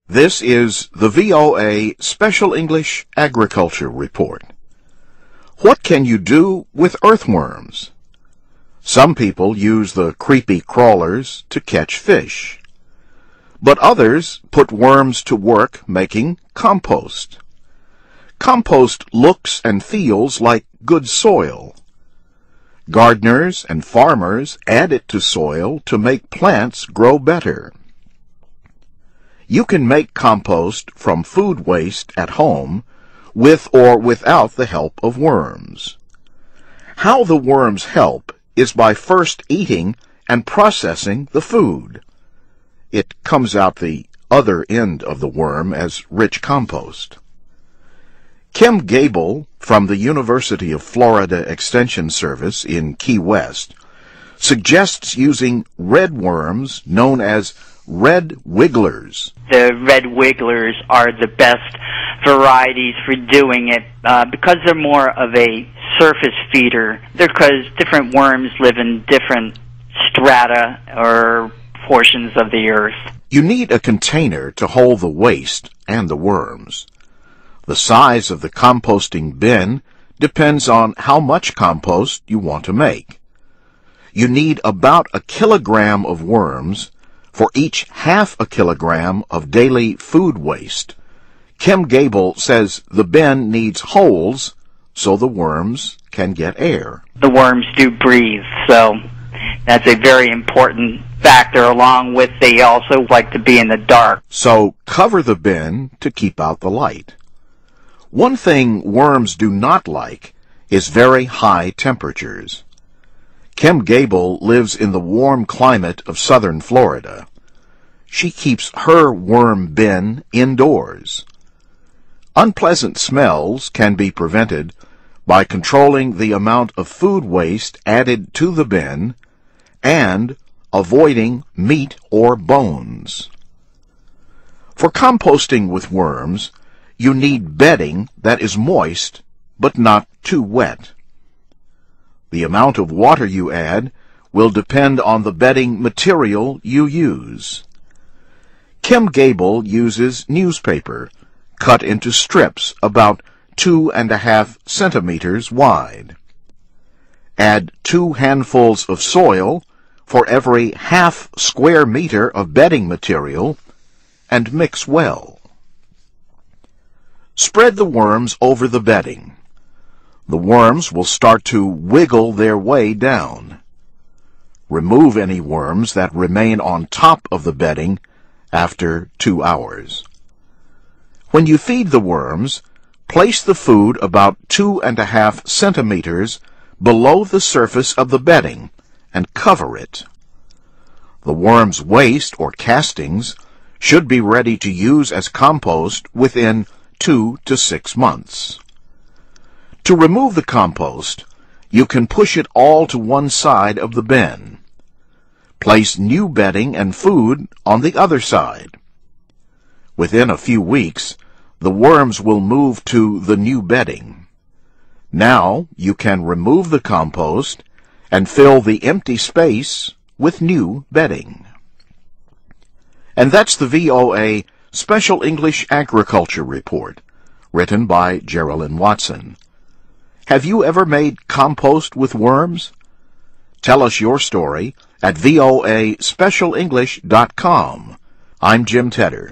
This is the VOA Special English Agriculture Report. What can you do with earthworms? Some people use the creepy crawlers to catch fish, but others put worms to work making compost. Compost looks and feels like good soil. Gardeners and farmers add it to soil to make plants grow better. You can make compost from food waste at home with or without the help of worms. How the worms help is by first eating and processing the food. It comes out the other end of the worm as rich compost. Kim Gable from the University of Florida Extension Service in Key West suggests using red worms known as red wigglers. The red wigglers are the best varieties for doing it because they're more of a surface feeder. They're because different worms live in different strata or portions of the earth. You need a container to hold the waste and the worms. The size of the composting bin depends on how much compost you want to make. You need about 1 kilogram of worms for each half a kilogram of daily food waste. Kim Gable says the bin needs holes so the worms can get air. The worms do breathe, so that's a very important factor, along with they also like to be in the dark. So cover the bin to keep out the light. One thing worms do not like is very high temperatures. Kim Gable lives in the warm climate of southern Florida. She keeps her worm bin indoors. Unpleasant smells can be prevented by controlling the amount of food waste added to the bin and avoiding meat or bones. For composting with worms, you need bedding that is moist but not too wet. The amount of water you add will depend on the bedding material you use. Kim Gable uses newspaper cut into strips about 2.5 centimeters wide. Add 2 handfuls of soil for every half square meter of bedding material and mix well. Spread the worms over the bedding. The worms will start to wiggle their way down. Remove any worms that remain on top of the bedding after 2 hours. When you feed the worms, place the food about 2.5 centimeters below the surface of the bedding and cover it. The worms' waste or castings should be ready to use as compost within 2 to 6 months. To remove the compost, you can push it all to one side of the bin. Place new bedding and food on the other side. Within a few weeks, the worms will move to the new bedding. Now you can remove the compost and fill the empty space with new bedding. And that's the VOA Special English Agriculture Report, written by Geraldine Watson. Have you ever made compost with worms? Tell us your story at voaspecialenglish.com. I'm Jim Tedder.